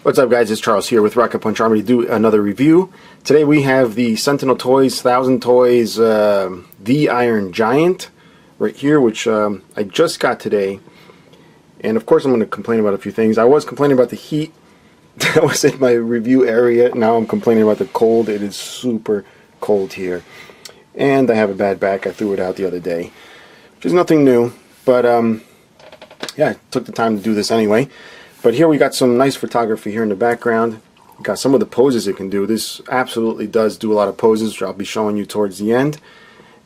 What's up, guys? It's Charles here with Rocket Punch Army to do another review. Today we have the Sentinel Toys 1000 Toys The Iron Giant right here, which I just got today. And of course I'm going to complain about a few things. I was complaining about the heat that was in my review area. Now I'm complaining about the cold. It is super cold here. And I have a bad back. I threw it out the other day, which is nothing new. But yeah, I took the time to do this anyway. But here we got some nice photography here in the background. We got some of the poses it can do. This absolutely does do a lot of poses, which I'll be showing you towards the end.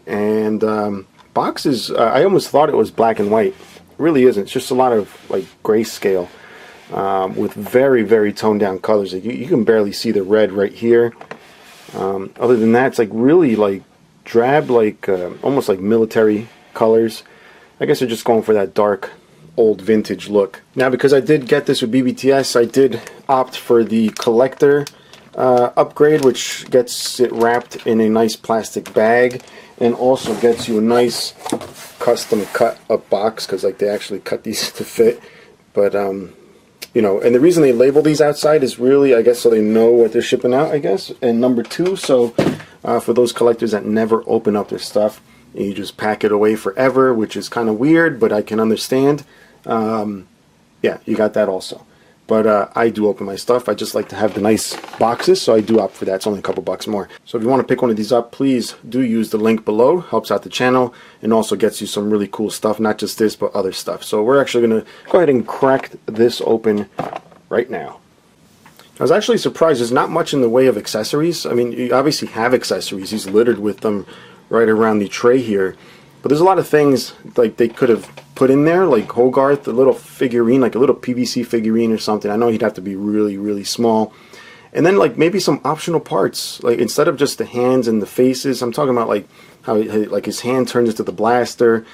And boxes, I almost thought it was black and white. It really isn't. It's just a lot of like grayscale with very, very toned down colors. Like, you can barely see the red right here. Other than that, it's like really like drab, like almost like military colors. I guess they're just going for that dark old vintage look. Now, because I did get this with BBTS, I did opt for the collector upgrade, which gets it wrapped in a nice plastic bag and also gets you a nice custom cut up box, because like they actually cut these to fit. But you know, and the reason they label these outside is really, I guess, so they know what they're shipping out, I guess. And number two, so for those collectors that never open up their stuff, you just pack it away forever, which is kind of weird, but I can understand. Yeah, you got that also. But I do open my stuff. I just like to have the nice boxes, so I do opt for that. It's only a couple bucks more. So if you want to pick one of these up, please do use the link below. Helps out the channel and also gets you some really cool stuff, not just this, but other stuff. So we're actually going to go ahead and crack this open right now. I was actually surprised. There's not much in the way of accessories. I mean, you obviously have accessories. He's littered with them right around the tray here. But there's a lot of things like they could have put in there, like Hogarth, a little figurine, like a little PVC figurine or something. I know he'd have to be really, really small. And then like maybe some optional parts, like instead of just the hands and the faces, I'm talking about like how like his hand turns into the blaster.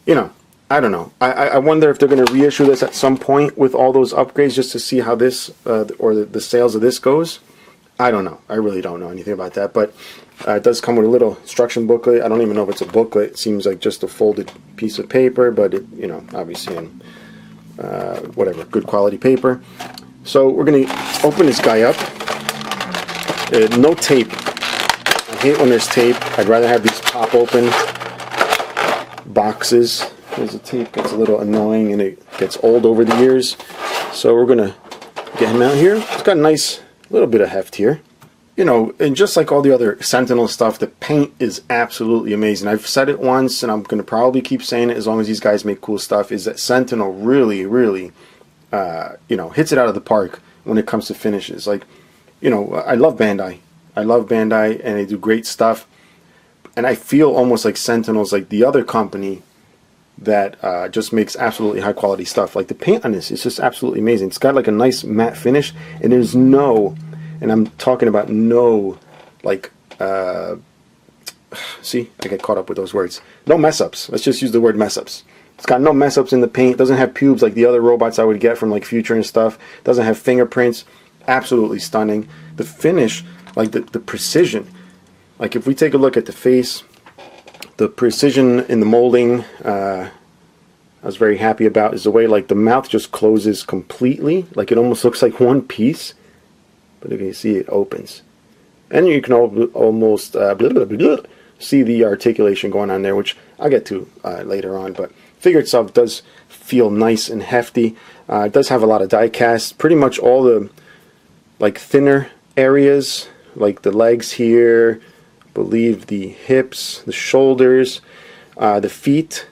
You know, I don't know. I wonder if they're going to reissue this at some point with all those upgrades just to see how this or the sales of this goes. I don't know. I really don't know anything about that. But it does come with a little instruction booklet. I don't even know if it's a booklet. It seems like just a folded piece of paper, but it, you know, obviously in whatever, good quality paper. So we're going to open this guy up. No tape. I hate when there's tape. I'd rather have these pop open boxes. There's a tape gets a little annoying and it gets old over the years. So we're going to get him out here. It's got a nice little bit of heft here. You know, and just like all the other Sentinel stuff, the paint is absolutely amazing. I've said it once, and I'm going to probably keep saying it as long as these guys make cool stuff, is that Sentinel really, really, you know, hits it out of the park when it comes to finishes. Like, you know, I love Bandai. I love Bandai, and they do great stuff. And I feel almost like Sentinel's like the other company that just makes absolutely high-quality stuff. Like, the paint on this is just absolutely amazing. It's got like a nice matte finish, and there's no... And I'm talking about no, like, see, I get caught up with those words. No mess-ups. Let's just use the word mess-ups. It's got no mess-ups in the paint. It doesn't have pubes like the other robots I would get from, like, Future and stuff. It doesn't have fingerprints. Absolutely stunning. The finish, like, the precision. Like, if we take a look at the face, the precision in the molding, I was very happy about, is the way, like, the mouth just closes completely. Like, it almost looks like one piece. But if you see, it opens. And you can almost see the articulation going on there, which I'll get to later on. But the figure itself does feel nice and hefty. It does have a lot of die cast. Pretty much all the like thinner areas, like the legs here, I believe the hips, the shoulders, the feet.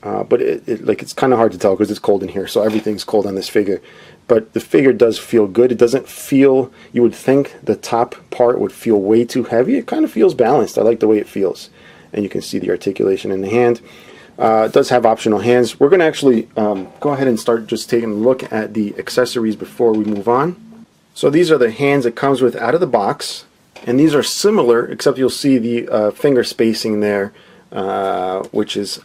But it's kind of hard to tell because it's cold in here, so everything's cold on this figure. But the figure does feel good. It doesn't feel, you would think the top part would feel way too heavy. It kind of feels balanced. I like the way it feels. And you can see the articulation in the hand. It does have optional hands. We're going to actually go ahead and start just taking a look at the accessories before we move on. So these are the hands it comes with out of the box. And these are similar, except you'll see the finger spacing there, which is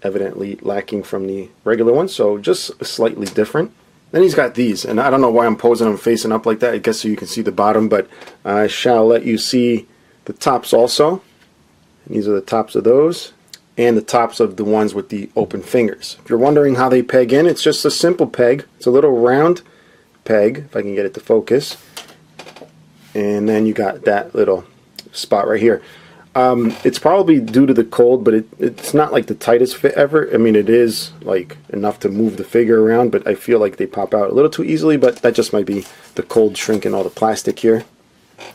evidently lacking from the regular one. So just slightly different. Then he's got these, and I don't know why I'm posing them facing up like that. I guess so you can see the bottom, but I shall let you see the tops also. And these are the tops of those, and the tops of the ones with the open fingers. If you're wondering how they peg in, it's just a simple peg. It's a little round peg, if I can get it to focus. And then you got that little spot right here. It's probably due to the cold, but it's not like the tightest fit ever. I mean, it is like enough to move the figure around, but I feel like they pop out a little too easily, but that just might be the cold shrinking all the plastic here,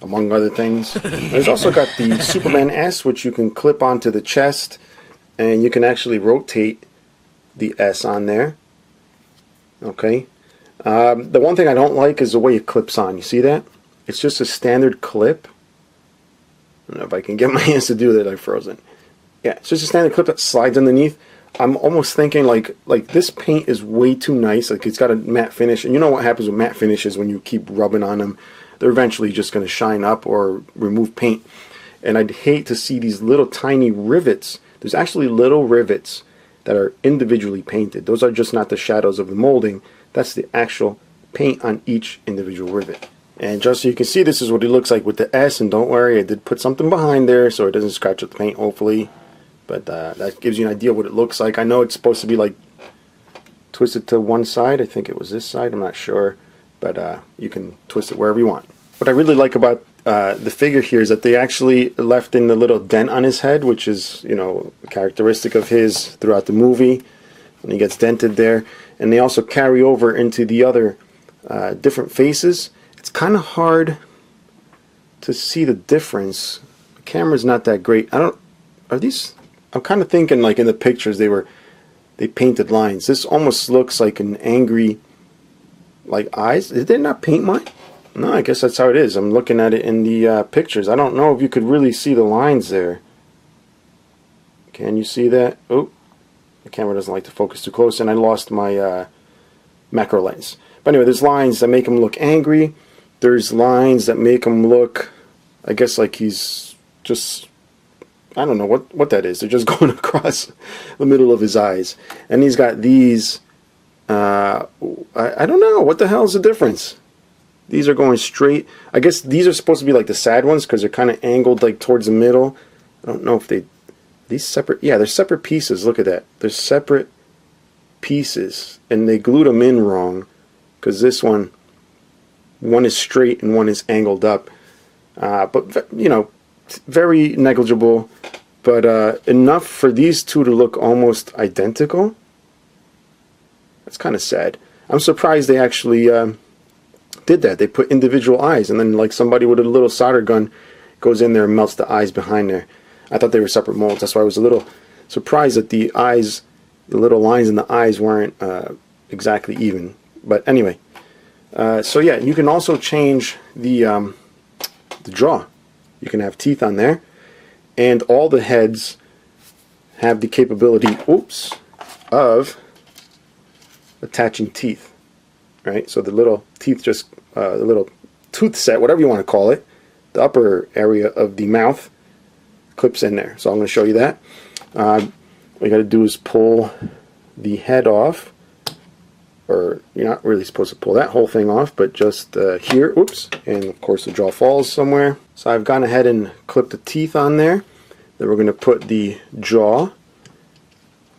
among other things. There's also got the Superman S, which you can clip onto the chest, and you can actually rotate the S on there. Okay. The one thing I don't like is the way it clips on. You see that? It's just a standard clip. I don't know if I can get my hands to do that. I'm frozen. Yeah, it's just a standard clip that slides underneath. I'm almost thinking like this paint is way too nice. Like, it's got a matte finish, and you know what happens with matte finishes when you keep rubbing on them? They're eventually just going to shine up or remove paint. And I'd hate to see these little tiny rivets. There's actually little rivets that are individually painted. Those are just not the shadows of the molding. That's the actual paint on each individual rivet. And just so you can see, this is what it looks like with the S, and don't worry, I did put something behind there so it doesn't scratch up the paint, hopefully. But that gives you an idea what it looks like. I know it's supposed to be like twisted to one side. I think it was this side, I'm not sure. But you can twist it wherever you want. What I really like about the figure here is that they actually left in the little dent on his head, which is, you know, characteristic of his throughout the movie, when he gets dented there. And they also carry over into the other different faces. It's kind of hard to see the difference. The camera's not that great. I'm kind of thinking like in the pictures they painted lines. This almost looks like an angry, like, eyes. Did they not paint mine? No, I guess that's how it is. I'm looking at it in the pictures. I don't know if you could really see the lines there. Can you see that? Oh, the camera doesn't like to focus too close, and I lost my macro lens. But anyway, there's lines that make him look angry. There's lines that make him look, I guess, like he's just, I don't know what that is. They're just going across the middle of his eyes. And he's got these, I don't know, what the hell is the difference? These are going straight. I guess these are supposed to be like the sad ones because they're kind of angled like towards the middle. I don't know if these separate, yeah, they're separate pieces. Look at that. They're separate pieces, and they glued them in wrong because this one is straight and one is angled up. But, you know, very negligible, but enough for these two to look almost identical. That's kind of sad. I'm surprised they actually did that. They put individual eyes, and then like somebody with a little solder gun goes in there and melts the eyes behind there. I thought they were separate molds. That's why I was a little surprised that the eyes, the little lines in the eyes weren't exactly even. But anyway, so yeah, you can also change the jaw. You can have teeth on there, and all the heads have the capability, oops, of attaching teeth. Right, so the little teeth just, the little tooth set, whatever you want to call it, the upper area of the mouth clips in there. So I'm going to show you that. What you got to do is pull the head off, or you're not really supposed to pull that whole thing off, but just here, oops, and of course the jaw falls somewhere. So I've gone ahead and clipped the teeth on there. Then we're going to put the jaw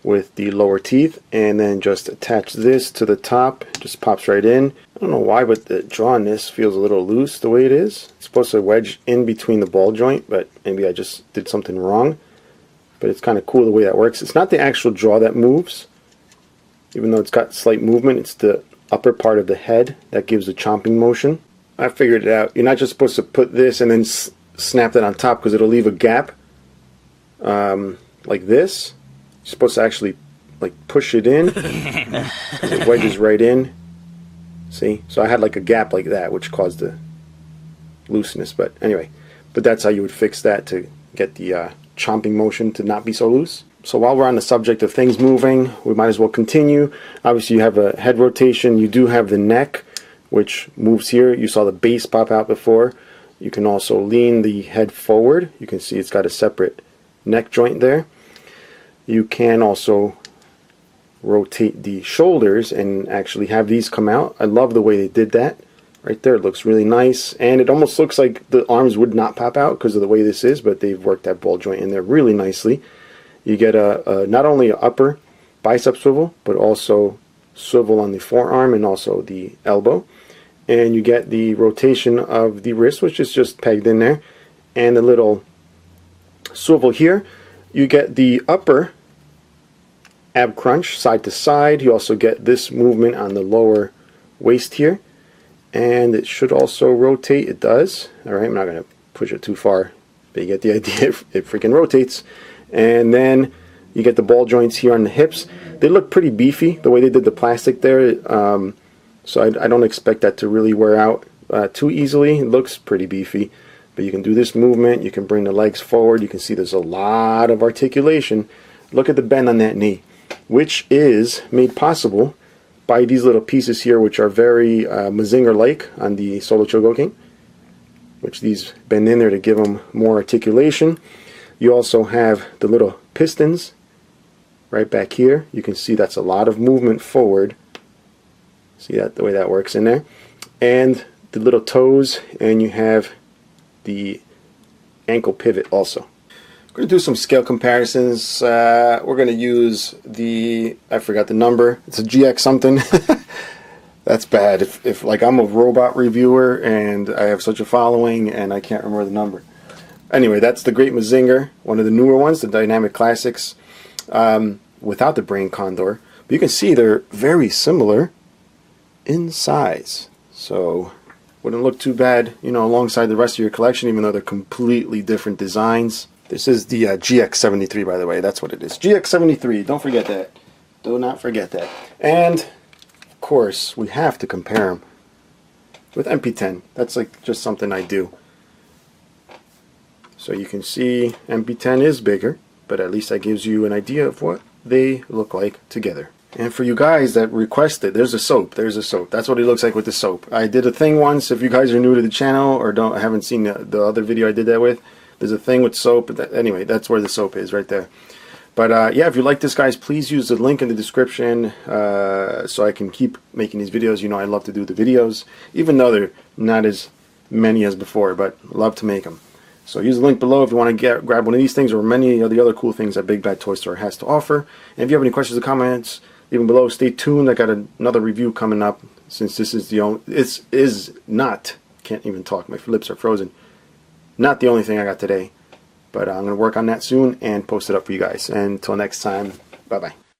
with the lower teeth, and then just attach this to the top. It just pops right in. I don't know why, but the jaw on this feels a little loose the way it is. It's supposed to wedge in between the ball joint, but maybe I just did something wrong. But it's kind of cool the way that works. It's not the actual jaw that moves, even though it's got slight movement. It's the upper part of the head that gives the chomping motion. I figured it out. You're not just supposed to put this and then snap that on top, because it'll leave a gap like this. You're supposed to actually like push it in because it wedges right in. See? So I had like a gap like that, which caused the looseness. But anyway, but that's how you would fix that to get the chomping motion to not be so loose. So while we're on the subject of things moving, we might as well continue. Obviously you have a head rotation. You do have the neck, which moves here. You saw the base pop out before. You can also lean the head forward. You can see it's got a separate neck joint there. You can also rotate the shoulders and actually have these come out. I love the way they did that. Right there, it looks really nice, and it almost looks like the arms would not pop out because of the way this is, but they've worked that ball joint in there really nicely. You get a not only an upper bicep swivel, but also swivel on the forearm and also the elbow. and you get the rotation of the wrist, which is just pegged in there, and the little swivel here. You get the upper ab crunch side to side. You also get this movement on the lower waist here, and it should also rotate. It does. Alright, I'm not going to push it too far, but you get the idea. It freaking rotates. And then you get the ball joints here on the hips. They look pretty beefy the way they did the plastic there, so I don't expect that to really wear out too easily. It looks pretty beefy, but you can do this movement. You can bring the legs forward. You can see there's a lot of articulation. Look at the bend on that knee, which is made possible by these little pieces here, which are very Mazinger-like on the Solo Chogoking, which these bend in there to give them more articulation. You also have the little pistons right back here. You can see that's a lot of movement forward. See that, the way that works in there. And the little toes, and you have the ankle pivot also. We're going to do some scale comparisons. We're going to use the, I forgot the number, it's a GX something. That's bad if like I'm a robot reviewer and I have such a following and I can't remember the number. Anyway, that's the Great Mazinger, one of the newer ones, the Dynamic Classics, without the brain condor. But you can see they're very similar in size, so wouldn't look too bad, you know, alongside the rest of your collection, even though they're completely different designs. This is the GX73, by the way. That's what it is. GX73. Don't forget that. Do not forget that. And of course, we have to compare them with MP10. That's like just something I do. So you can see MP10 is bigger, but at least that gives you an idea of what they look like together. And for you guys that requested, there's a soap. There's a soap. That's what it looks like with the soap. I did a thing once. If you guys are new to the channel or haven't seen the other video I did that with, there's a thing with soap. Anyway, that's where the soap is right there. But yeah, if you like this, guys, please use the link in the description so I can keep making these videos. You know, I love to do the videos, even though they're not as many as before, but love to make them. So use the link below if you want to grab one of these things or many of the other cool things that Big Bad Toy Store has to offer. And if you have any questions or comments, leave them below. Stay tuned. I got another review coming up, since this is the only, this is not, can't even talk, my lips are frozen, not the only thing I got today. But I'm going to work on that soon and post it up for you guys. And until next time, bye-bye.